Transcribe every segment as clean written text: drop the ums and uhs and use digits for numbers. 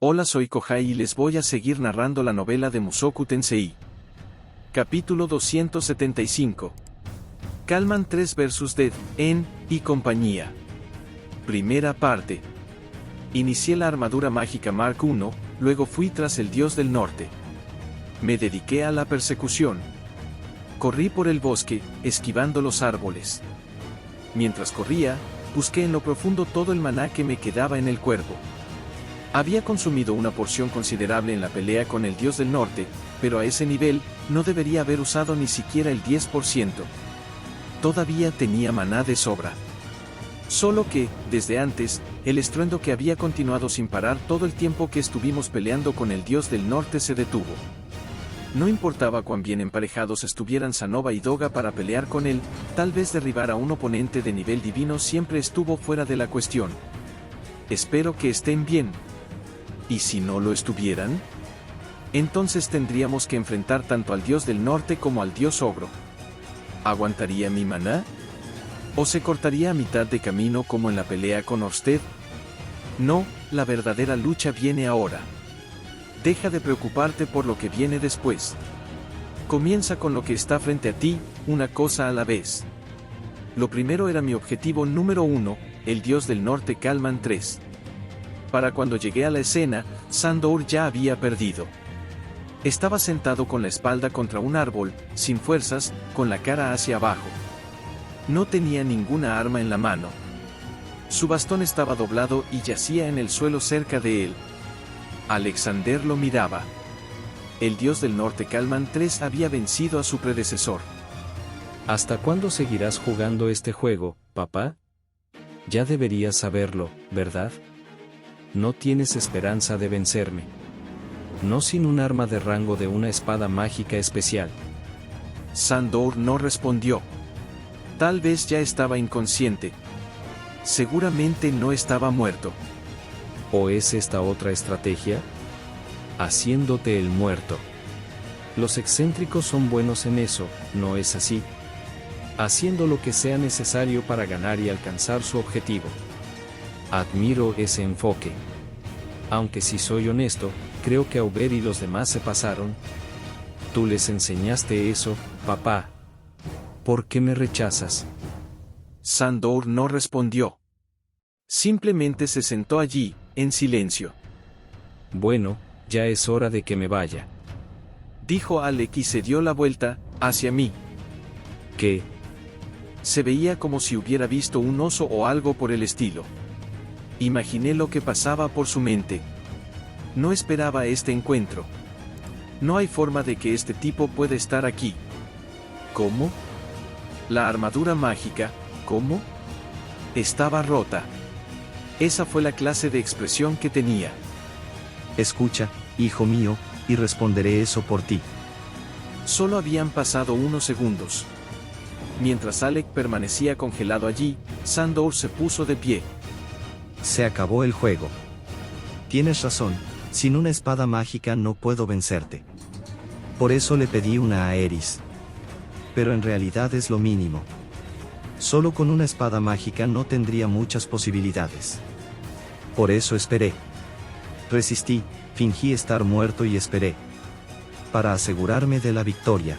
Hola, soy Kohai y les voy a seguir narrando la novela de Mushoku Tensei. Capítulo 275. Calman 3 vs Dead, En y compañía. Primera parte. Inicié la armadura mágica Mark I, luego fui tras el dios del norte. Me dediqué a la persecución. Corrí por el bosque, esquivando los árboles. Mientras corría, busqué en lo profundo todo el maná que me quedaba en el cuerpo. Había consumido una porción considerable en la pelea con el dios del norte, pero a ese nivel, no debería haber usado ni siquiera el 10%. Todavía tenía maná de sobra. Solo que, desde antes, el estruendo que había continuado sin parar todo el tiempo que estuvimos peleando con el dios del norte se detuvo. No importaba cuán bien emparejados estuvieran Sanova y Doga para pelear con él, tal vez derribar a un oponente de nivel divino siempre estuvo fuera de la cuestión. Espero que estén bien. ¿Y si no lo estuvieran? Entonces tendríamos que enfrentar tanto al dios del norte como al dios ogro. ¿Aguantaría mi maná? ¿O se cortaría a mitad de camino como en la pelea con Orsted? No, la verdadera lucha viene ahora. Deja de preocuparte por lo que viene después. Comienza con lo que está frente a ti, una cosa a la vez. Lo primero era mi objetivo número 1, el dios del norte Calman 3. Para cuando llegué a la escena, Sandor ya había perdido. Estaba sentado con la espalda contra un árbol, sin fuerzas, con la cara hacia abajo. No tenía ninguna arma en la mano. Su bastón estaba doblado y yacía en el suelo cerca de él. Alexander lo miraba. El dios del norte Calman 3 había vencido a su predecesor. ¿Hasta cuándo seguirás jugando este juego, papá? Ya deberías saberlo, ¿verdad? No tienes esperanza de vencerme. No sin un arma de rango de una espada mágica especial. Sandor no respondió. Tal vez ya estaba inconsciente. Seguramente no estaba muerto. ¿O es esta otra estrategia? Haciéndote el muerto. Los excéntricos son buenos en eso, ¿no es así? Haciendo lo que sea necesario para ganar y alcanzar su objetivo. Admiro ese enfoque. Aunque si soy honesto, creo que Aubert y los demás se pasaron. Tú les enseñaste eso, papá. ¿Por qué me rechazas? Sandor no respondió. Simplemente se sentó allí, en silencio. Bueno, ya es hora de que me vaya. Dijo Alec y se dio la vuelta, hacia mí. ¿Qué? Se veía como si hubiera visto un oso o algo por el estilo. Imaginé lo que pasaba por su mente. No esperaba este encuentro. No hay forma de que este tipo pueda estar aquí. ¿Cómo? La armadura mágica, ¿cómo? Estaba rota. Esa fue la clase de expresión que tenía. Escucha, hijo mío, y responderé eso por ti. Solo habían pasado unos segundos. Mientras Alec permanecía congelado allí, Sandor se puso de pie. Se acabó el juego. Tienes razón, sin una espada mágica no puedo vencerte. Por eso le pedí una a Eris. Pero en realidad es lo mínimo. Solo con una espada mágica no tendría muchas posibilidades. Por eso esperé. Resistí, fingí estar muerto y esperé. Para asegurarme de la victoria.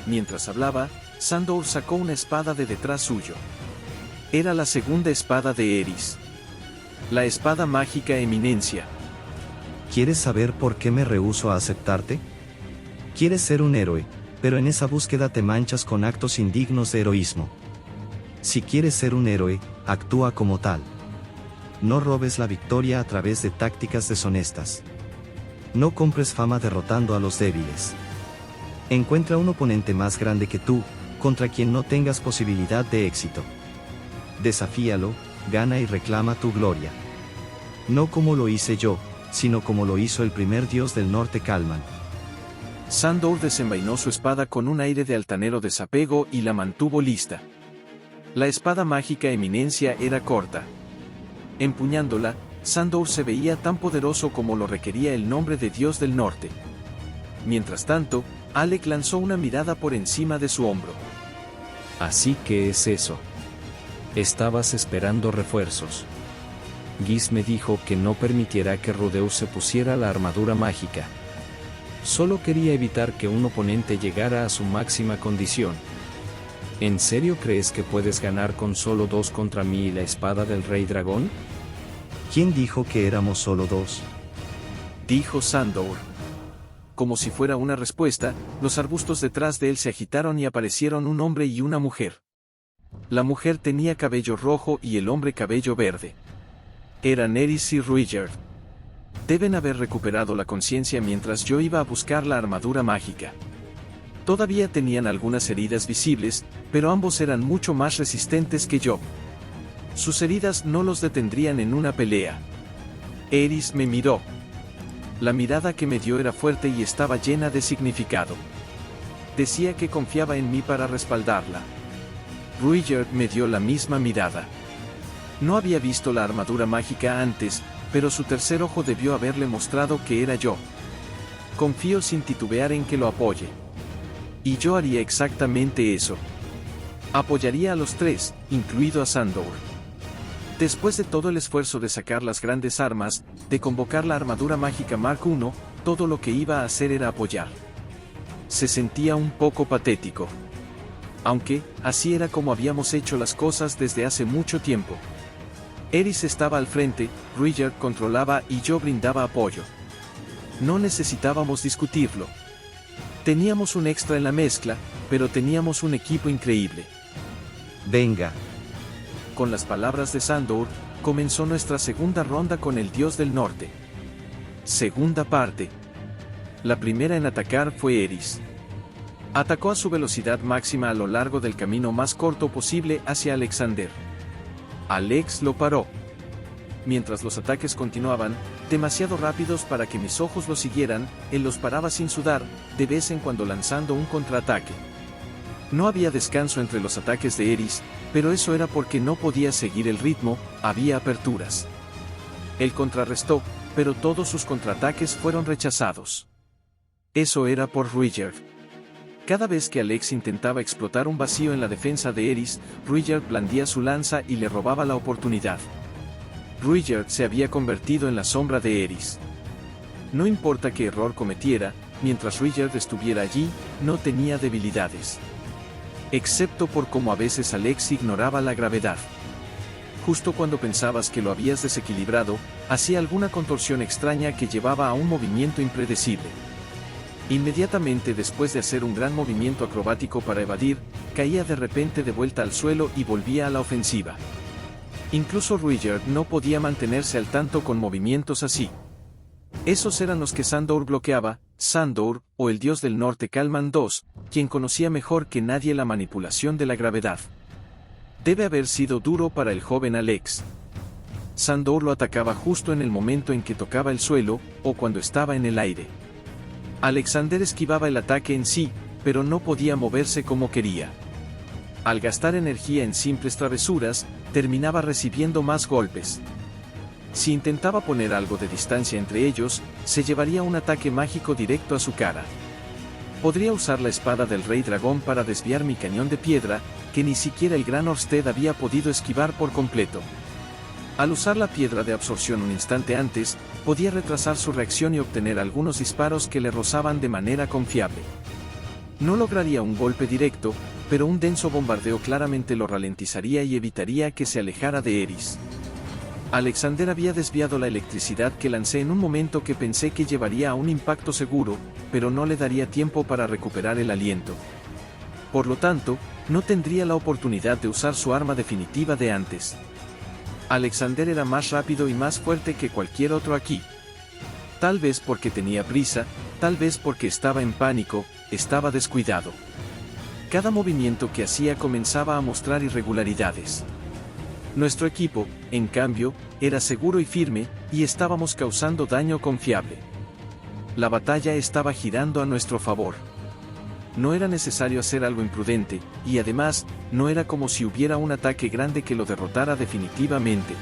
Mientras hablaba, Sandor sacó una espada de detrás suyo. Era la segunda espada de Eris. La espada mágica Eminencia. ¿Quieres saber por qué me rehúso a aceptarte? Quieres ser un héroe, pero en esa búsqueda te manchas con actos indignos de heroísmo. Si quieres ser un héroe, actúa como tal. No robes la victoria a través de tácticas deshonestas. No compres fama derrotando a los débiles. Encuentra un oponente más grande que tú, contra quien no tengas posibilidad de éxito. Desafíalo, gana y reclama tu gloria. No como lo hice yo, sino como lo hizo el primer dios del norte Calman. Sandor desenvainó su espada con un aire de altanero desapego y la mantuvo lista. La espada mágica Eminencia era corta. Empuñándola, Sandor se veía tan poderoso como lo requería el nombre de dios del norte. Mientras tanto, Alec lanzó una mirada por encima de su hombro. Así que es eso. Estabas esperando refuerzos. Gis me dijo que no permitiera que Rudeus se pusiera la armadura mágica. Solo quería evitar que un oponente llegara a su máxima condición. ¿En serio crees que puedes ganar con solo 2 contra mí y la espada del Rey Dragón? ¿Quién dijo que éramos solo 2? Dijo Sandor. Como si fuera una respuesta, los arbustos detrás de él se agitaron y aparecieron un hombre y una mujer. La mujer tenía cabello rojo y el hombre cabello verde. Eran Eris y Ruijerd. Deben haber recuperado la conciencia mientras yo iba a buscar la armadura mágica. Todavía tenían algunas heridas visibles, pero ambos eran mucho más resistentes que yo. Sus heridas no los detendrían en una pelea. Eris me miró. La mirada que me dio era fuerte y estaba llena de significado. Decía que confiaba en mí para respaldarla. Ruijerd me dio la misma mirada. No había visto la armadura mágica antes, pero su tercer ojo debió haberle mostrado que era yo. Confío sin titubear en que lo apoye. Y yo haría exactamente eso. Apoyaría a los 3, incluido a Sandor. Después de todo el esfuerzo de sacar las grandes armas, de convocar la armadura mágica Mark I, todo lo que iba a hacer era apoyar. Se sentía un poco patético. Aunque, así era como habíamos hecho las cosas desde hace mucho tiempo. Eris estaba al frente, Ruijerd controlaba y yo brindaba apoyo. No necesitábamos discutirlo. Teníamos un extra en la mezcla, pero teníamos un equipo increíble. Venga. Con las palabras de Sandor, comenzó nuestra segunda ronda con el Dios del Norte. Segunda parte. La primera en atacar fue Eris. Atacó a su velocidad máxima a lo largo del camino más corto posible hacia Alexander. Alex lo paró. Mientras los ataques continuaban, demasiado rápidos para que mis ojos lo siguieran, él los paraba sin sudar, de vez en cuando lanzando un contraataque. No había descanso entre los ataques de Eris, pero eso era porque no podía seguir el ritmo, había aperturas. Él contrarrestó, pero todos sus contraataques fueron rechazados. Eso era por Ruijerd. Cada vez que Alex intentaba explotar un vacío en la defensa de Eris, Ruijerd blandía su lanza y le robaba la oportunidad. Ruijerd se había convertido en la sombra de Eris. No importa qué error cometiera, mientras Ruijerd estuviera allí, no tenía debilidades. Excepto por cómo a veces Alex ignoraba la gravedad. Justo cuando pensabas que lo habías desequilibrado, hacía alguna contorsión extraña que llevaba a un movimiento impredecible. Inmediatamente después de hacer un gran movimiento acrobático para evadir, caía de repente de vuelta al suelo y volvía a la ofensiva. Incluso Ruijerd no podía mantenerse al tanto con movimientos así. Esos eran los que Sandor bloqueaba, Sandor, o el dios del norte Kalman II, quien conocía mejor que nadie la manipulación de la gravedad. Debe haber sido duro para el joven Alex. Sandor lo atacaba justo en el momento en que tocaba el suelo, o cuando estaba en el aire. Alexander esquivaba el ataque en sí, pero no podía moverse como quería. Al gastar energía en simples travesuras, terminaba recibiendo más golpes. Si intentaba poner algo de distancia entre ellos, se llevaría un ataque mágico directo a su cara. Podría usar la espada del Rey Dragón para desviar mi cañón de piedra, que ni siquiera el gran Orsted había podido esquivar por completo. Al usar la piedra de absorción un instante antes, podía retrasar su reacción y obtener algunos disparos que le rozaban de manera confiable. No lograría un golpe directo, pero un denso bombardeo claramente lo ralentizaría y evitaría que se alejara de Eris. Alexander había desviado la electricidad que lancé en un momento que pensé que llevaría a un impacto seguro, pero no le daría tiempo para recuperar el aliento. Por lo tanto, no tendría la oportunidad de usar su arma definitiva de antes. Alexander era más rápido y más fuerte que cualquier otro aquí. Tal vez porque tenía prisa, tal vez porque estaba en pánico, estaba descuidado. Cada movimiento que hacía comenzaba a mostrar irregularidades. Nuestro equipo, en cambio, era seguro y firme, y estábamos causando daño confiable. La batalla estaba girando a nuestro favor. No era necesario hacer algo imprudente, y además, no era como si hubiera un ataque grande que lo derrotara definitivamente.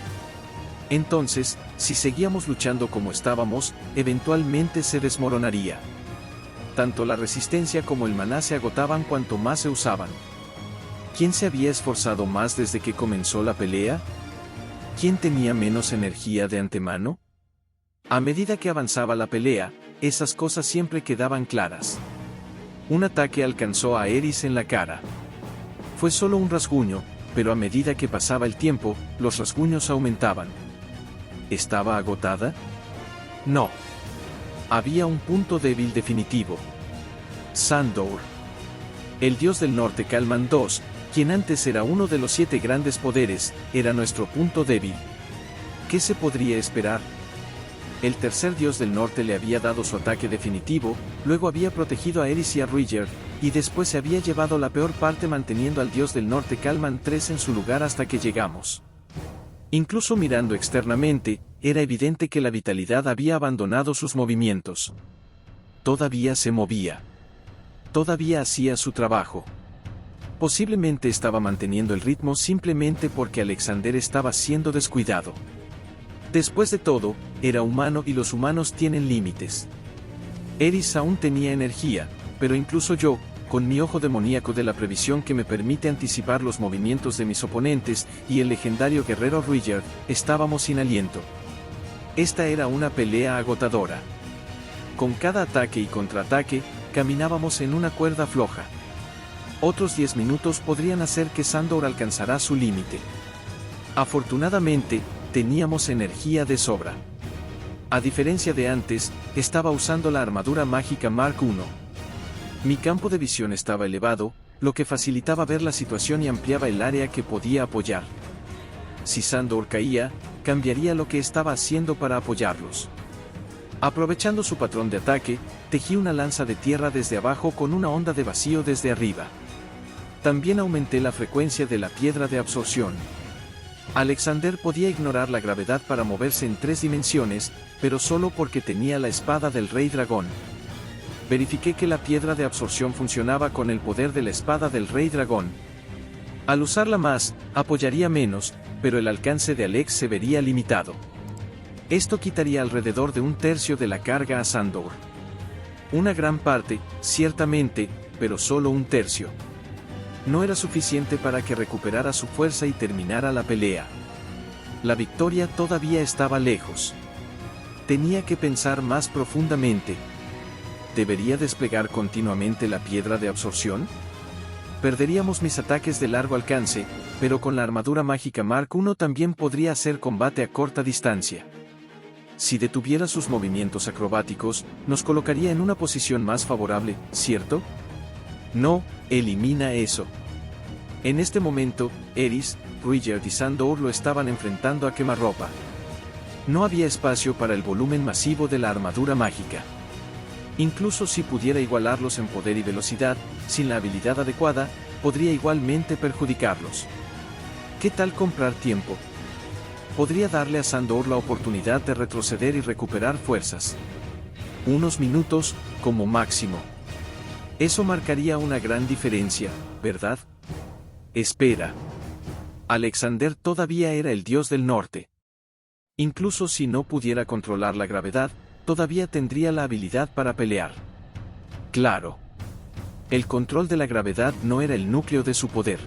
Entonces, si seguíamos luchando como estábamos, eventualmente se desmoronaría. Tanto la resistencia como el maná se agotaban cuanto más se usaban. ¿Quién se había esforzado más desde que comenzó la pelea? ¿Quién tenía menos energía de antemano? A medida que avanzaba la pelea, esas cosas siempre quedaban claras. Un ataque alcanzó a Eris en la cara. Fue solo un rasguño, pero a medida que pasaba el tiempo, los rasguños aumentaban. ¿Estaba agotada? No. Había un punto débil definitivo. Sandor. El dios del norte Kalman II, quien antes era uno de los 7 grandes poderes, era nuestro punto débil. ¿Qué se podría esperar? El tercer dios del norte le había dado su ataque definitivo, luego había protegido a Eris y a Ruiger, y después se había llevado la peor parte manteniendo al dios del norte Kalman III en su lugar hasta que llegamos. Incluso mirando externamente, era evidente que la vitalidad había abandonado sus movimientos. Todavía se movía. Todavía hacía su trabajo. Posiblemente estaba manteniendo el ritmo simplemente porque Alexander estaba siendo descuidado. Después de todo, era humano y los humanos tienen límites. Eris aún tenía energía, pero incluso yo, con mi ojo demoníaco de la previsión que me permite anticipar los movimientos de mis oponentes, y el legendario guerrero Ruiger, estábamos sin aliento. Esta era una pelea agotadora. Con cada ataque y contraataque, caminábamos en una cuerda floja. Otros 10 minutos podrían hacer que Sandor alcanzara su límite. Afortunadamente, teníamos energía de sobra. A diferencia de antes, estaba usando la armadura mágica Mark I. Mi campo de visión estaba elevado, lo que facilitaba ver la situación y ampliaba el área que podía apoyar. Si Sandor caía, cambiaría lo que estaba haciendo para apoyarlos. Aprovechando su patrón de ataque, tejí una lanza de tierra desde abajo con una onda de vacío desde arriba. También aumenté la frecuencia de la piedra de absorción. Alexander podía ignorar la gravedad para moverse en 3 dimensiones, pero solo porque tenía la espada del Rey Dragón. Verifiqué que la piedra de absorción funcionaba con el poder de la espada del Rey Dragón. Al usarla más, apoyaría menos, pero el alcance de Alex se vería limitado. Esto quitaría alrededor de 1/3 de la carga a Sandor. Una gran parte, ciertamente, pero solo 1/3. No era suficiente para que recuperara su fuerza y terminara la pelea. La victoria todavía estaba lejos. Tenía que pensar más profundamente. ¿Debería desplegar continuamente la piedra de absorción? Perderíamos mis ataques de largo alcance, pero con la armadura mágica Mark I también podría hacer combate a corta distancia. Si detuviera sus movimientos acrobáticos, nos colocaría en una posición más favorable, ¿cierto? No, elimina eso. En este momento, Eris, Ruiger y Sandor lo estaban enfrentando a quemarropa. No había espacio para el volumen masivo de la armadura mágica. Incluso si pudiera igualarlos en poder y velocidad, sin la habilidad adecuada, podría igualmente perjudicarlos. ¿Qué tal comprar tiempo? Podría darle a Sandor la oportunidad de retroceder y recuperar fuerzas. Unos minutos, como máximo. Eso marcaría una gran diferencia, ¿verdad? Espera. Alexander todavía era el dios del norte. Incluso si no pudiera controlar la gravedad, todavía tendría la habilidad para pelear. Claro. El control de la gravedad no era el núcleo de su poder.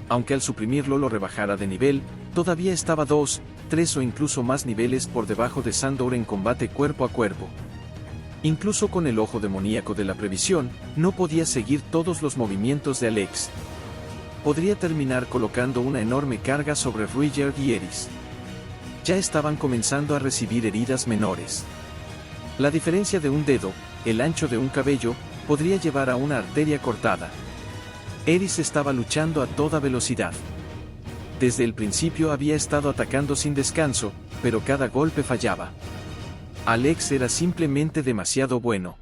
Aunque al suprimirlo lo rebajara de nivel, todavía estaba 2, 3 o incluso más niveles por debajo de Sandor en combate cuerpo a cuerpo. Incluso con el ojo demoníaco de la previsión, no podía seguir todos los movimientos de Alex. Podría terminar colocando una enorme carga sobre Ruiger y Eris. Ya estaban comenzando a recibir heridas menores. La diferencia de un dedo, el ancho de un cabello, podría llevar a una arteria cortada. Eris estaba luchando a toda velocidad. Desde el principio había estado atacando sin descanso, pero cada golpe fallaba. Alex era simplemente demasiado bueno.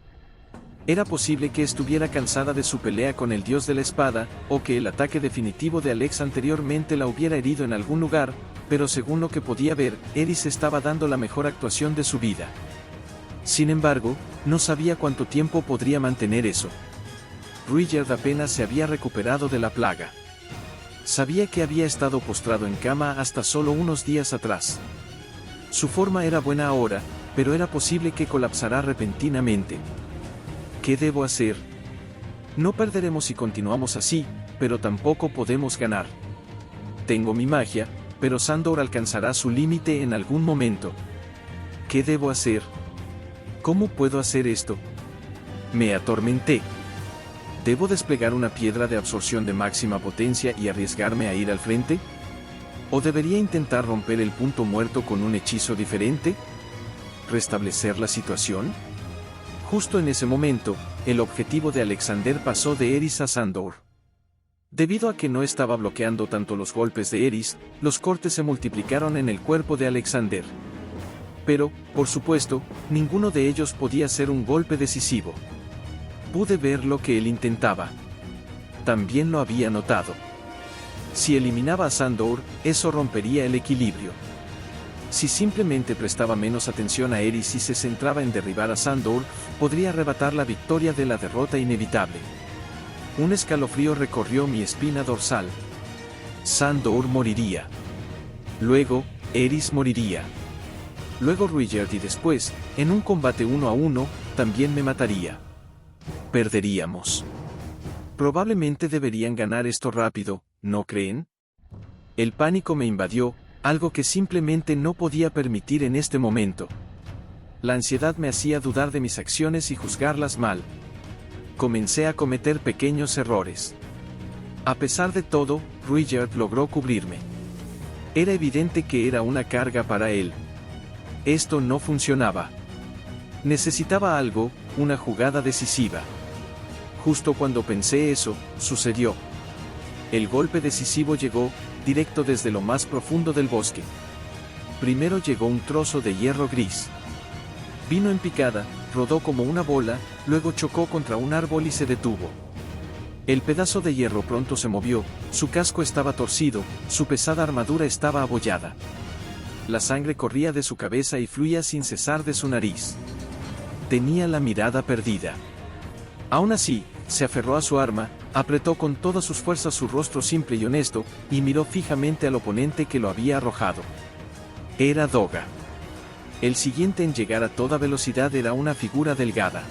Era posible que estuviera cansada de su pelea con el dios de la espada, o que el ataque definitivo de Alex anteriormente la hubiera herido en algún lugar, pero según lo que podía ver, Eris estaba dando la mejor actuación de su vida. Sin embargo, no sabía cuánto tiempo podría mantener eso. Ruiger apenas se había recuperado de la plaga. Sabía que había estado postrado en cama hasta solo unos días atrás. Su forma era buena ahora, pero era posible que colapsara repentinamente. ¿Qué debo hacer? No perderemos si continuamos así, pero tampoco podemos ganar. Tengo mi magia, pero Sandor alcanzará su límite en algún momento. ¿Qué debo hacer? ¿Cómo puedo hacer esto? Me atormenté. ¿Debo desplegar una piedra de absorción de máxima potencia y arriesgarme a ir al frente? ¿O debería intentar romper el punto muerto con un hechizo diferente? ¿Restablecer la situación? Justo en ese momento, el objetivo de Alexander pasó de Eris a Sandor. Debido a que no estaba bloqueando tanto los golpes de Eris, los cortes se multiplicaron en el cuerpo de Alexander. Pero, por supuesto, ninguno de ellos podía ser un golpe decisivo. Pude ver lo que él intentaba. También lo había notado. Si eliminaba a Sandor, eso rompería el equilibrio. Si simplemente prestaba menos atención a Eris y se centraba en derribar a Sandor, podría arrebatar la victoria de la derrota inevitable. Un escalofrío recorrió mi espina dorsal. Sandor moriría. Luego, Eris moriría. Luego Ruijerd y después, en un combate 1 a 1, también me mataría. Perderíamos. Probablemente deberían ganar esto rápido, ¿no creen? El pánico me invadió, algo que simplemente no podía permitir en este momento. La ansiedad me hacía dudar de mis acciones y juzgarlas mal. Comencé a cometer pequeños errores. A pesar de todo, Ruijerd logró cubrirme. Era evidente que era una carga para él. Esto no funcionaba. Necesitaba algo, una jugada decisiva. Justo cuando pensé eso, sucedió. El golpe decisivo llegó, directo desde lo más profundo del bosque. Primero llegó un trozo de hierro gris. Vino en picada, rodó como una bola, luego chocó contra un árbol y se detuvo. El pedazo de hierro pronto se movió, su casco estaba torcido, su pesada armadura estaba abollada. La sangre corría de su cabeza y fluía sin cesar de su nariz. Tenía la mirada perdida. Aún así, se aferró a su arma, apretó con todas sus fuerzas su rostro simple y honesto, y miró fijamente al oponente que lo había arrojado. Era Doga. El siguiente en llegar a toda velocidad era una figura delgada.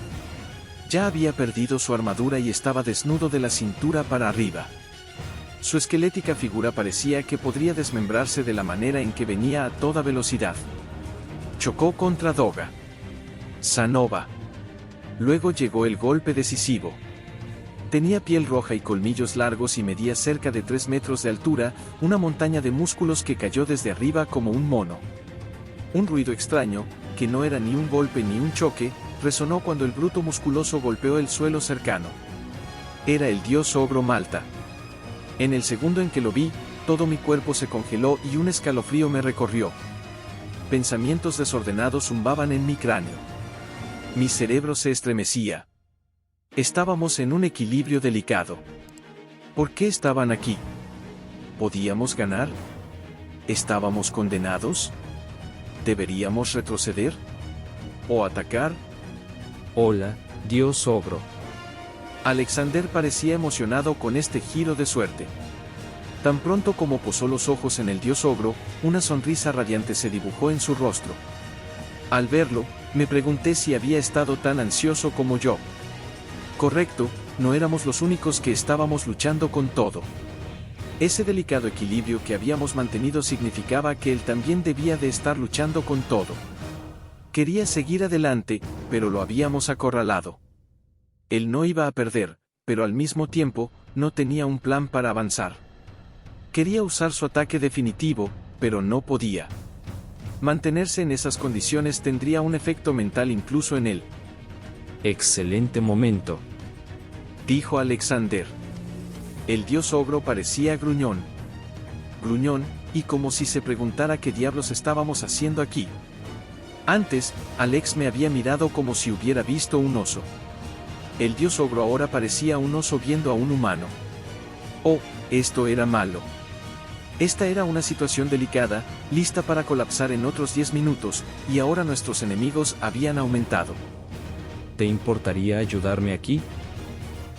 Ya había perdido su armadura y estaba desnudo de la cintura para arriba. Su esquelética figura parecía que podría desmembrarse de la manera en que venía a toda velocidad. Chocó contra Doga. Sanova. Luego llegó el golpe decisivo. Tenía piel roja y colmillos largos y medía cerca de 3 metros de altura, una montaña de músculos que cayó desde arriba como un mono. Un ruido extraño, que no era ni un golpe ni un choque, resonó cuando el bruto musculoso golpeó el suelo cercano. Era el dios ogro Malta. En el segundo en que lo vi, todo mi cuerpo se congeló y un escalofrío me recorrió. Pensamientos desordenados zumbaban en mi cráneo. Mi cerebro se estremecía. Estábamos en un equilibrio delicado. ¿Por qué estaban aquí? ¿Podíamos ganar? ¿Estábamos condenados? ¿Deberíamos retroceder? ¿O atacar? Hola, dios ogro. Alexander parecía emocionado con este giro de suerte. Tan pronto como posó los ojos en el dios ogro, una sonrisa radiante se dibujó en su rostro. Al verlo, me pregunté si había estado tan ansioso como yo. Correcto, no éramos los únicos que estábamos luchando con todo. Ese delicado equilibrio que habíamos mantenido significaba que él también debía de estar luchando con todo. Quería seguir adelante, pero lo habíamos acorralado. Él no iba a perder, pero al mismo tiempo, no tenía un plan para avanzar. Quería usar su ataque definitivo, pero no podía. Mantenerse en esas condiciones tendría un efecto mental incluso en él. Excelente momento, dijo Alexander. El dios ogro parecía gruñón. Gruñón, y como si se preguntara qué diablos estábamos haciendo aquí. Antes, Alex me había mirado como si hubiera visto un oso. El dios ogro ahora parecía un oso viendo a un humano. Oh, esto era malo. Esta era una situación delicada, lista para colapsar en otros 10 minutos, y ahora nuestros enemigos habían aumentado. ¿Te importaría ayudarme aquí?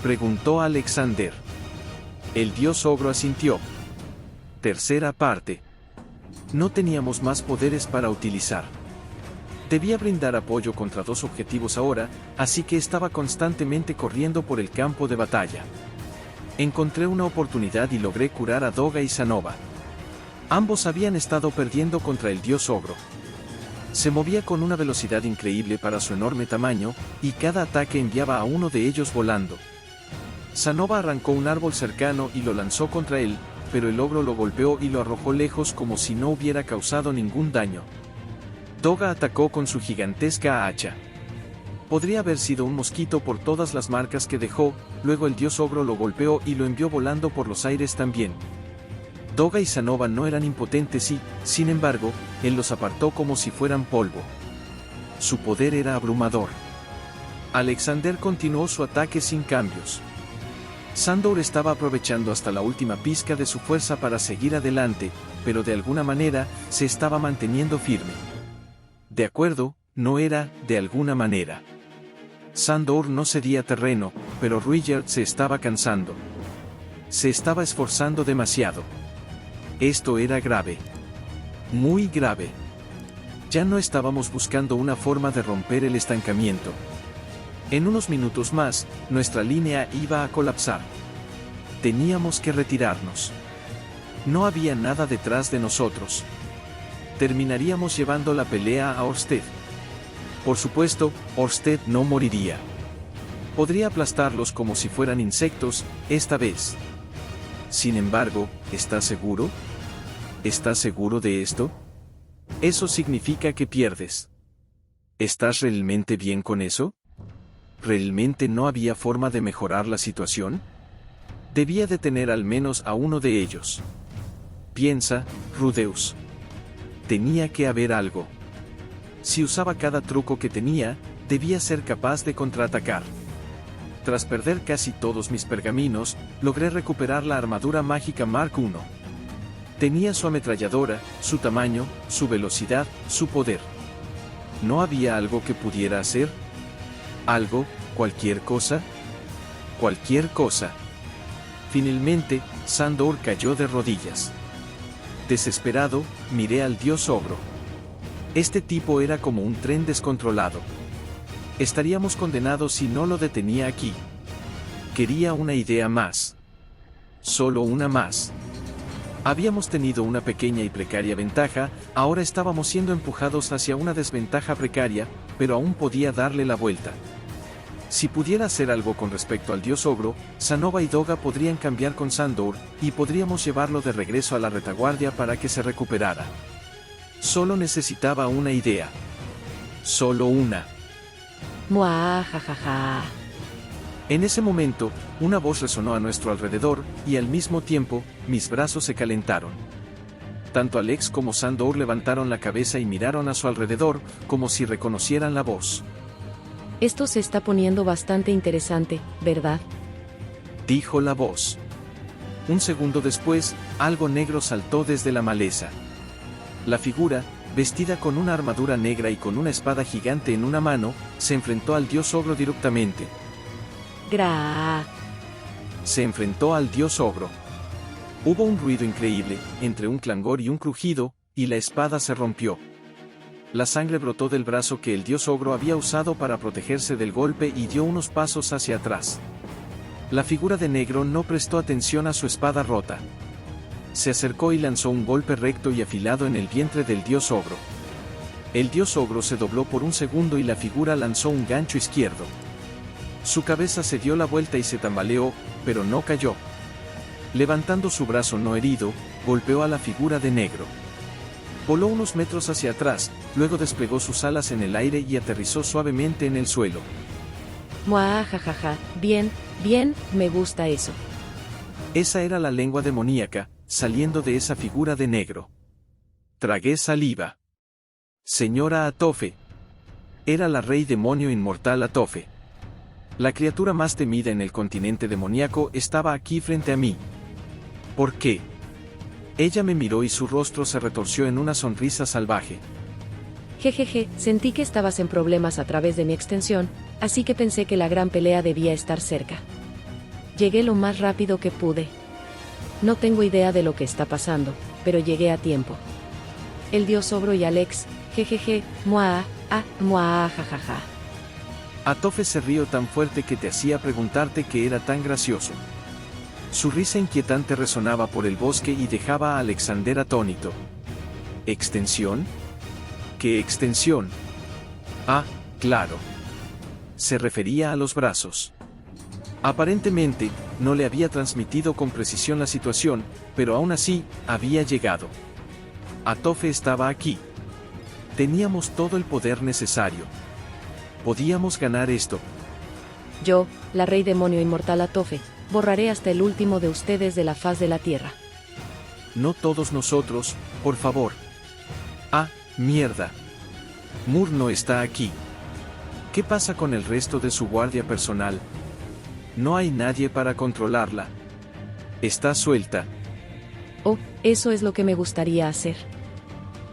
Preguntó Alexander. El dios ogro asintió. Tercera parte. No teníamos más poderes para utilizar. Debía brindar apoyo contra 2 objetivos ahora, así que estaba constantemente corriendo por el campo de batalla. Encontré una oportunidad y logré curar a Doga y Sanova. Ambos habían estado perdiendo contra el dios ogro. Se movía con una velocidad increíble para su enorme tamaño, y cada ataque enviaba a uno de ellos volando. Sanova arrancó un árbol cercano y lo lanzó contra él, pero el ogro lo golpeó y lo arrojó lejos como si no hubiera causado ningún daño. Doga atacó con su gigantesca hacha. Podría haber sido un mosquito por todas las marcas que dejó, luego el dios ogro lo golpeó y lo envió volando por los aires también. Doga y Sanova no eran impotentes y, sin embargo, él los apartó como si fueran polvo. Su poder era abrumador. Alexander continuó su ataque sin cambios. Sandor estaba aprovechando hasta la última pizca de su fuerza para seguir adelante, pero de alguna manera, se estaba manteniendo firme. De acuerdo, no era, de alguna manera. Sandor no cedía terreno, pero Ruijerd se estaba cansando. Se estaba esforzando demasiado. Esto era grave. Muy grave. Ya no estábamos buscando una forma de romper el estancamiento. En unos minutos más, nuestra línea iba a colapsar. Teníamos que retirarnos. No había nada detrás de nosotros. Terminaríamos llevando la pelea a Orsted. Por supuesto, Orsted no moriría. Podría aplastarlos como si fueran insectos, esta vez. Sin embargo, ¿estás seguro? ¿Estás seguro de esto? Eso significa que pierdes. ¿Estás realmente bien con eso? ¿Realmente no había forma de mejorar la situación? Debía detener al menos a uno de ellos. Piensa, Rudeus. Tenía que haber algo. Si usaba cada truco que tenía, debía ser capaz de contraatacar. Tras perder casi todos mis pergaminos, logré recuperar la armadura mágica Mark I. Tenía su ametralladora, su tamaño, su velocidad, su poder. ¿No había algo que pudiera hacer? ¿Algo, cualquier cosa? Cualquier cosa. Finalmente, Sandor cayó de rodillas. Desesperado, miré al dios ogro. Este tipo era como un tren descontrolado. Estaríamos condenados si no lo detenía aquí. Quería una idea más. Solo una más. Habíamos tenido una pequeña y precaria ventaja, ahora estábamos siendo empujados hacia una desventaja precaria, pero aún podía darle la vuelta. Si pudiera hacer algo con respecto al dios ogro, Sanova y Doga podrían cambiar con Sandor, y podríamos llevarlo de regreso a la retaguardia para que se recuperara. Solo necesitaba una idea. Solo una. Muajajaja. En ese momento, una voz resonó a nuestro alrededor, y al mismo tiempo, mis brazos se calentaron. Tanto Alex como Sandor levantaron la cabeza y miraron a su alrededor, como si reconocieran la voz. Esto se está poniendo bastante interesante, ¿verdad? Dijo la voz. Un segundo después, algo negro saltó desde la maleza. La figura, vestida con una armadura negra y con una espada gigante en una mano, se enfrentó al dios ogro directamente. Se enfrentó al dios ogro. Hubo un ruido increíble, entre un clangor y un crujido, y la espada se rompió. La sangre brotó del brazo que el dios ogro había usado para protegerse del golpe y dio unos pasos hacia atrás. La figura de negro no prestó atención a su espada rota. Se acercó y lanzó un golpe recto y afilado en el vientre del dios ogro. El dios ogro se dobló por un segundo y la figura lanzó un gancho izquierdo. Su cabeza se dio la vuelta y se tambaleó, pero no cayó. Levantando su brazo no herido, golpeó a la figura de negro. Voló unos metros hacia atrás, luego desplegó sus alas en el aire y aterrizó suavemente en el suelo. Muajajaja, bien, me gusta eso. Esa era la lengua demoníaca, saliendo de esa figura de negro. Tragué saliva. Señora Atofe. Era la rey demonio inmortal Atofe. La criatura más temida en el continente demoníaco estaba aquí frente a mí. ¿Por qué? Ella me miró y su rostro se retorció en una sonrisa salvaje. Jejeje, sentí que estabas en problemas a través de mi extensión, así que pensé que la gran pelea debía estar cerca. Llegué lo más rápido que pude. No tengo idea de lo que está pasando, pero llegué a tiempo. El dios ogro y Alex, jejeje, jajaja. Atofe se rió tan fuerte que te hacía preguntarte qué era tan gracioso. Su risa inquietante resonaba por el bosque y dejaba a Alexander atónito. ¿Extensión? ¿Qué extensión? Ah, claro. Se refería a los brazos. Aparentemente, no le había transmitido con precisión la situación, pero aún así, había llegado. Atofe estaba aquí. Teníamos todo el poder necesario. Podíamos ganar esto. Yo, la rey demonio inmortal Atofe, borraré hasta el último de ustedes de la faz de la tierra. No todos nosotros, por favor. Ah, mierda. Mur no está aquí. ¿Qué pasa con el resto de su guardia personal? No hay nadie para controlarla. Está suelta. Oh, eso es lo que me gustaría hacer.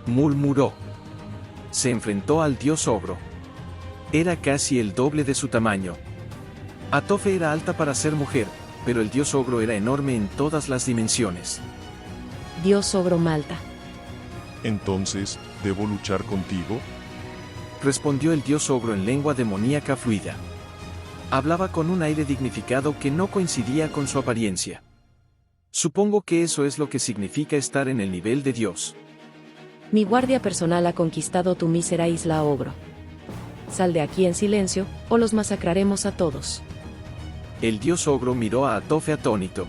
Murmuró. Se enfrentó al dios ogro. Era casi el doble de su tamaño. Atofe era alta para ser mujer, pero el dios ogro era enorme en todas las dimensiones. Dios ogro Malta. Entonces, ¿debo luchar contigo? Respondió el dios ogro en lengua demoníaca fluida. Hablaba con un aire dignificado que no coincidía con su apariencia. Supongo que eso es lo que significa estar en el nivel de Dios. Mi guardia personal ha conquistado tu mísera isla ogro. Sal de aquí en silencio, o los masacraremos a todos. El dios ogro miró a Atofe atónito.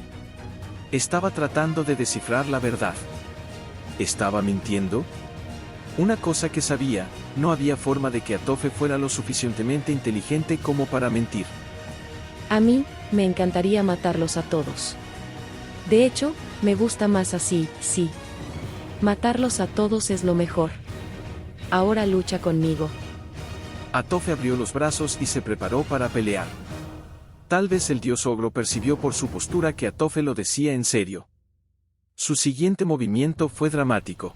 Estaba tratando de descifrar la verdad. ¿Estaba mintiendo? Una cosa que sabía, no había forma de que Atofe fuera lo suficientemente inteligente como para mentir. A mí, me encantaría matarlos a todos. De hecho, me gusta más así, sí. Matarlos a todos es lo mejor. Ahora lucha conmigo. Atofe abrió los brazos y se preparó para pelear. Tal vez el dios ogro percibió por su postura que Atofe lo decía en serio. Su siguiente movimiento fue dramático.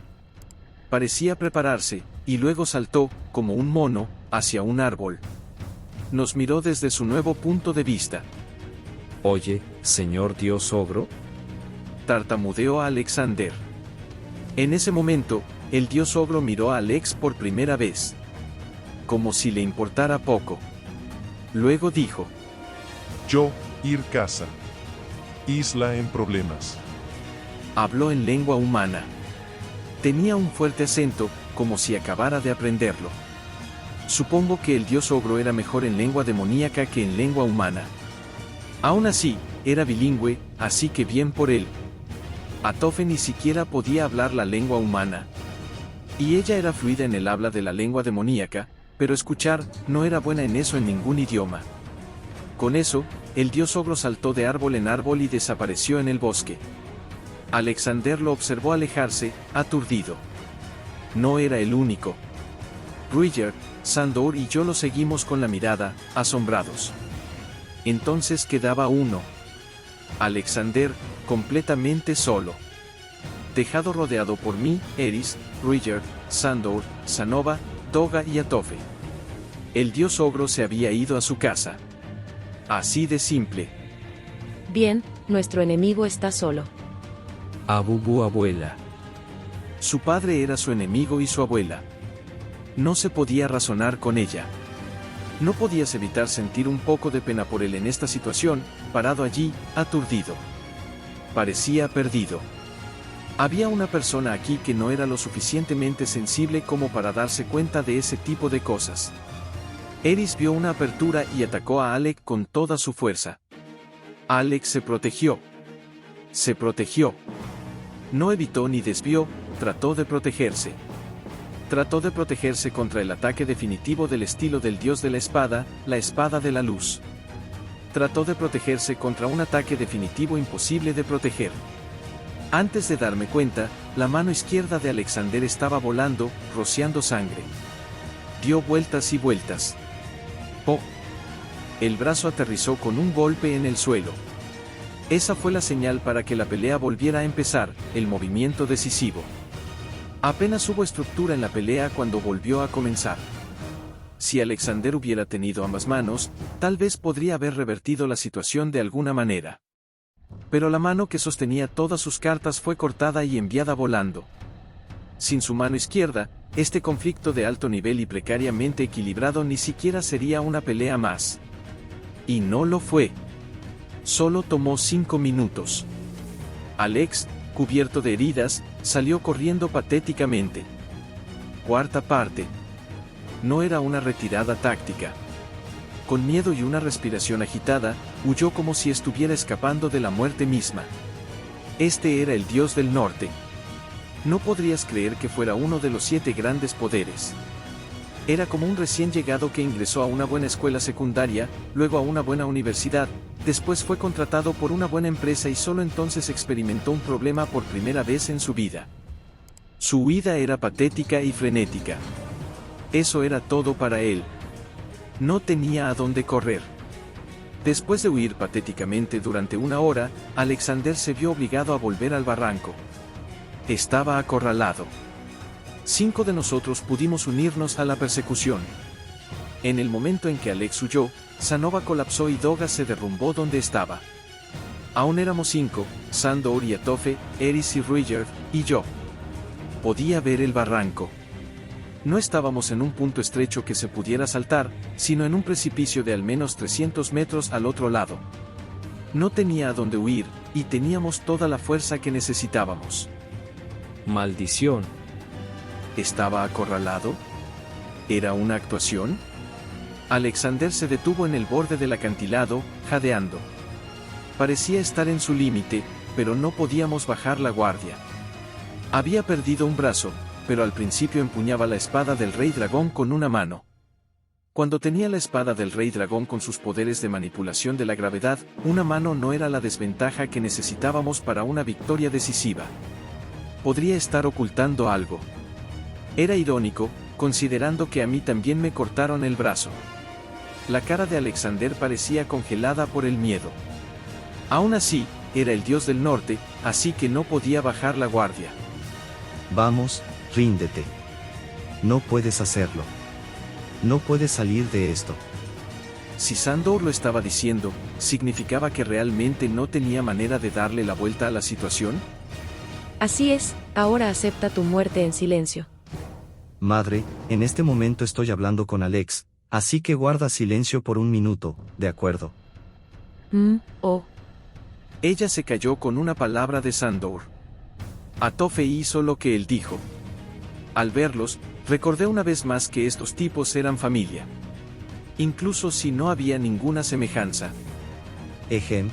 Parecía prepararse, y luego saltó, como un mono, hacia un árbol. Nos miró desde su nuevo punto de vista. Oye, señor dios ogro. Tartamudeó a Alexander. En ese momento, el dios ogro miró a Alex por primera vez. Como si le importara poco. Luego dijo: Yo, ir casa. Isla en problemas. Habló en lengua humana. Tenía un fuerte acento, como si acabara de aprenderlo. Supongo que el dios ogro era mejor en lengua demoníaca que en lengua humana. Aún así, era bilingüe, así que bien por él. Atofe ni siquiera podía hablar la lengua humana. Y ella era fluida en el habla de la lengua demoníaca, pero escuchar, no era buena en eso en ningún idioma. Con eso, el dios ogro saltó de árbol en árbol y desapareció en el bosque. Alexander lo observó alejarse, aturdido. No era el único. Ruiger, Sandor y yo lo seguimos con la mirada, asombrados. Entonces quedaba uno. Alexander, completamente solo. Dejado rodeado por mí, Eris, Ruiger, Sandor, Sanova, Toga y Atofe. El dios ogro se había ido a su casa. Así de simple. Bien, nuestro enemigo está solo. Abubu abuela. Su padre era su enemigo y su abuela. No se podía razonar con ella. No podías evitar sentir un poco de pena por él en esta situación, parado allí, aturdido. Parecía perdido. Había una persona aquí que no era lo suficientemente sensible como para darse cuenta de ese tipo de cosas. Eris vio una apertura y atacó a Alec con toda su fuerza. Alec se protegió. Se protegió. No evitó ni desvió, trató de protegerse. Trató de protegerse contra el ataque definitivo del estilo del dios de la espada de la luz. Trató de protegerse contra un ataque definitivo imposible de proteger. Antes de darme cuenta, la mano izquierda de Alexander estaba volando, rociando sangre. Dio vueltas y vueltas. ¡Oh! El brazo aterrizó con un golpe en el suelo. Esa fue la señal para que la pelea volviera a empezar, el movimiento decisivo. Apenas hubo estructura en la pelea cuando volvió a comenzar. Si Alexander hubiera tenido ambas manos, tal vez podría haber revertido la situación de alguna manera. Pero la mano que sostenía todas sus cartas fue cortada y enviada volando. Sin su mano izquierda, este conflicto de alto nivel y precariamente equilibrado ni siquiera sería una pelea más. Y no lo fue. Solo tomó 5 minutos. Alex, cubierto de heridas, salió corriendo patéticamente. Cuarta parte. No era una retirada táctica. Con miedo y una respiración agitada, huyó como si estuviera escapando de la muerte misma. Este era el dios del norte. No podrías creer que fuera uno de los 7 grandes poderes. Era como un recién llegado que ingresó a una buena escuela secundaria, luego a una buena universidad, después fue contratado por una buena empresa y solo entonces experimentó un problema por primera vez en su vida. Su huida era patética y frenética. Eso era todo para él. No tenía a dónde correr. Después de huir patéticamente durante 1 hora, Alexander se vio obligado a volver al barranco. Estaba acorralado. 5 de nosotros pudimos unirnos a la persecución. En el momento en que Alex huyó, Sanova colapsó y Doga se derrumbó donde estaba. Aún éramos 5, Sandor y Atofe, Eris y Ruijerd, y yo. Podía ver el barranco. No estábamos en un punto estrecho que se pudiera saltar, sino en un precipicio de al menos 300 metros al otro lado. No tenía a dónde huir, y teníamos toda la fuerza que necesitábamos. Maldición. ¿Estaba acorralado? ¿Era una actuación? Alexander se detuvo en el borde del acantilado, jadeando. Parecía estar en su límite, pero no podíamos bajar la guardia. Había perdido un brazo, pero al principio empuñaba la espada del Rey Dragón con una mano. Cuando tenía la espada del Rey Dragón con sus poderes de manipulación de la gravedad, una mano no era la desventaja que necesitábamos para una victoria decisiva. Podría estar ocultando algo. Era irónico, considerando que a mí también me cortaron el brazo. La cara de Alexander parecía congelada por el miedo. Aún así, era el dios del norte, así que no podía bajar la guardia. Vamos, ríndete. No puedes hacerlo. No puedes salir de esto. Si Sandor lo estaba diciendo, ¿significaba que realmente no tenía manera de darle la vuelta a la situación? Así es, ahora acepta tu muerte en silencio. Madre, en este momento estoy hablando con Alex, así que guarda silencio por 1 minuto, ¿de acuerdo? Ella se calló con una palabra de Sandor. Atofe hizo lo que él dijo. Al verlos, recordé una vez más que estos tipos eran familia. Incluso si no había ninguna semejanza. Ejem.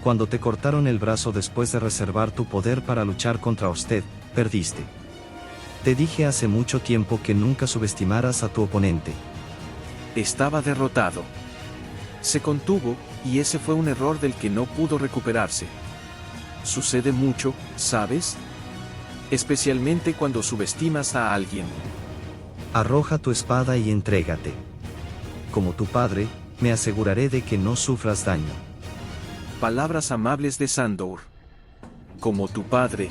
Cuando te cortaron el brazo después de reservar tu poder para luchar contra usted, perdiste. Te dije hace mucho tiempo que nunca subestimaras a tu oponente. Estaba derrotado. Se contuvo, y ese fue un error del que no pudo recuperarse. Sucede mucho, ¿sabes? Especialmente cuando subestimas a alguien. Arroja tu espada y entrégate. Como tu padre, me aseguraré de que no sufras daño. Palabras amables de Sandor. Como tu padre.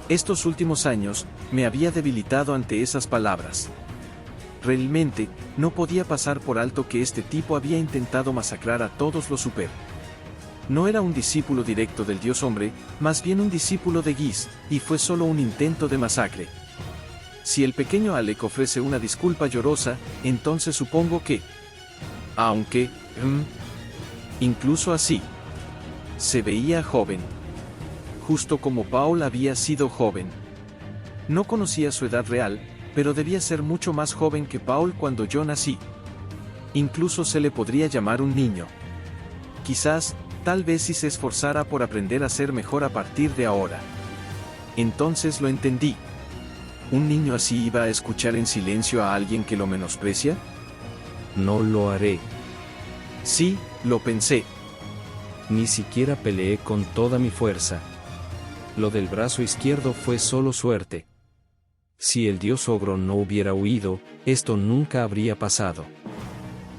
Estos últimos años, me había debilitado ante esas palabras. Realmente, no podía pasar por alto que este tipo había intentado masacrar a todos los super. No era un discípulo directo del dios hombre, más bien un discípulo de Giz, y fue solo un intento de masacre. Si el pequeño Alec ofrece una disculpa llorosa, entonces supongo que... Aunque... incluso así. Se veía joven. Justo como Paul había sido joven. No conocía su edad real, pero debía ser mucho más joven que Paul cuando yo nací. Incluso se le podría llamar un niño. Quizás, tal vez si se esforzara por aprender a ser mejor a partir de ahora. Entonces lo entendí. ¿Un niño así iba a escuchar en silencio a alguien que lo menosprecia? No lo haré. Sí, lo pensé. Ni siquiera peleé con toda mi fuerza. Lo del brazo izquierdo fue solo suerte. Si el dios ogro no hubiera huido, esto nunca habría pasado.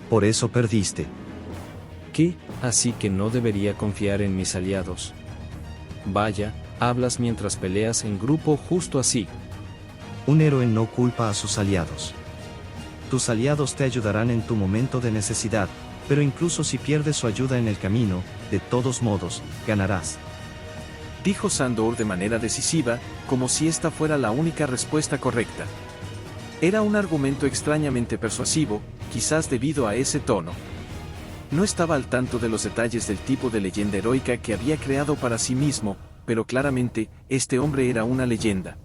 Por eso perdiste. ¿Qué? Así que no debería confiar en mis aliados. Vaya, hablas mientras peleas en grupo justo así. Un héroe no culpa a sus aliados. Tus aliados te ayudarán en tu momento de necesidad, pero incluso si pierdes su ayuda en el camino, de todos modos, ganarás. Dijo Sandor de manera decisiva, como si esta fuera la única respuesta correcta. Era un argumento extrañamente persuasivo, quizás debido a ese tono. No estaba al tanto de los detalles del tipo de leyenda heroica que había creado para sí mismo, pero claramente, este hombre era una leyenda.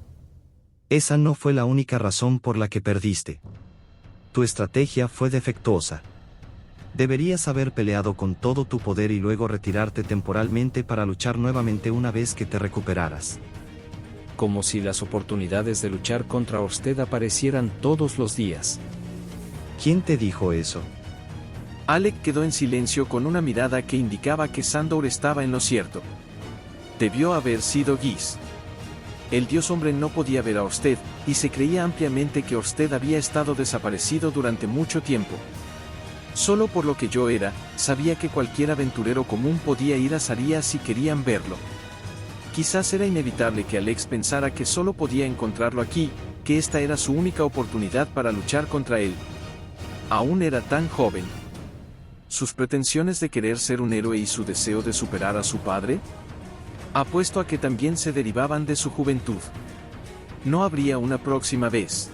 Esa no fue la única razón por la que perdiste. Tu estrategia fue defectuosa. Deberías haber peleado con todo tu poder y luego retirarte temporalmente para luchar nuevamente una vez que te recuperaras. Como si las oportunidades de luchar contra Orsted aparecieran todos los días. ¿Quién te dijo eso? Alec quedó en silencio con una mirada que indicaba que Sandor estaba en lo cierto. Debió haber sido Gis. El dios hombre no podía ver a Orsted, y se creía ampliamente que Orsted había estado desaparecido durante mucho tiempo. Solo por lo que yo era, sabía que cualquier aventurero común podía ir a Saria si querían verlo. Quizás era inevitable que Alex pensara que solo podía encontrarlo aquí, que esta era su única oportunidad para luchar contra él. Aún era tan joven. ¿Sus pretensiones de querer ser un héroe y su deseo de superar a su padre? Apuesto a que también se derivaban de su juventud. No habría una próxima vez.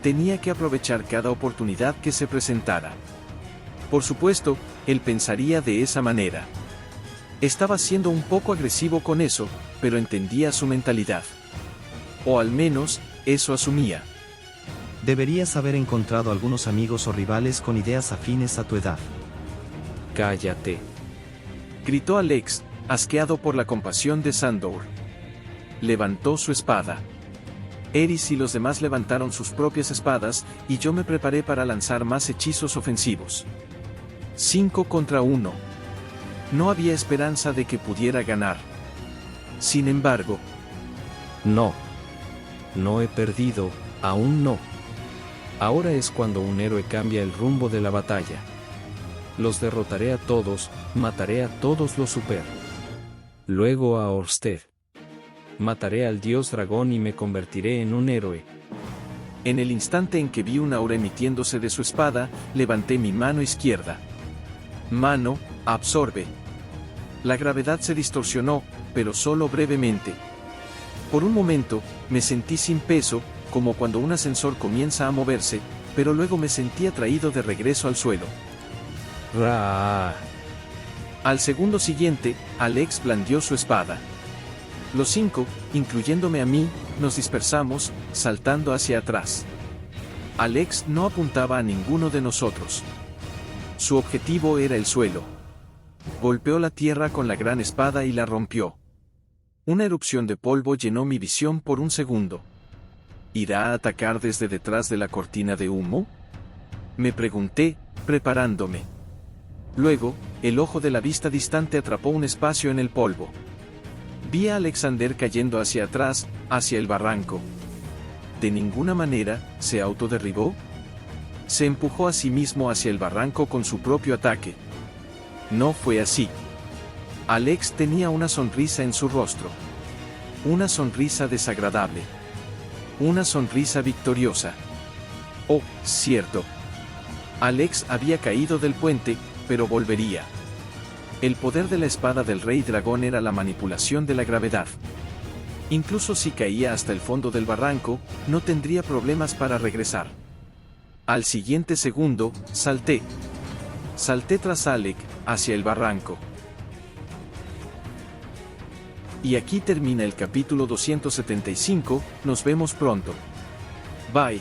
Tenía que aprovechar cada oportunidad que se presentara. Por supuesto, él pensaría de esa manera. Estaba siendo un poco agresivo con eso, pero entendía su mentalidad. O al menos, eso asumía. Deberías haber encontrado algunos amigos o rivales con ideas afines a tu edad. Cállate. Gritó Alex, asqueado por la compasión de Sandor. Levantó su espada. Eris y los demás levantaron sus propias espadas, y yo me preparé para lanzar más hechizos ofensivos. 5 contra 1. No había esperanza de que pudiera ganar. Sin embargo, No. No he perdido, aún no. Ahora es cuando un héroe cambia el rumbo de la batalla. Los derrotaré a todos, mataré a todos los super. Luego a Orsted. Mataré al dios dragón y me convertiré en un héroe. en el instante en que vi una aura emitiéndose de su espada, levanté mi mano izquierda. Mano, absorbe. La gravedad se distorsionó, pero solo brevemente. Por un momento, me sentí sin peso, como cuando un ascensor comienza a moverse, pero luego me sentí atraído de regreso al suelo. ¡Ra! Al segundo siguiente, Alex blandió su espada. Los 5, incluyéndome a mí, nos dispersamos, saltando hacia atrás. Alex no apuntaba a ninguno de nosotros. Su objetivo era el suelo. Golpeó la tierra con la gran espada y la rompió. Una erupción de polvo llenó mi visión por un segundo. ¿Irá a atacar desde detrás de la cortina de humo? Me pregunté, preparándome. Luego, el ojo de la vista distante atrapó un espacio en el polvo. Vi a Alexander cayendo hacia atrás, hacia el barranco. De ninguna manera, ¿se autoderribó? Se empujó a sí mismo hacia el barranco con su propio ataque. No fue así. Alex tenía una sonrisa en su rostro. Una sonrisa desagradable. Una sonrisa victoriosa. Oh, cierto. Alex había caído del puente, pero volvería. El poder de la espada del Rey Dragón era la manipulación de la gravedad. Incluso si caía hasta el fondo del barranco, no tendría problemas para regresar. Al siguiente segundo, salté. Salté tras Alec, hacia el barranco. Y aquí termina el capítulo 275, nos vemos pronto. Bye.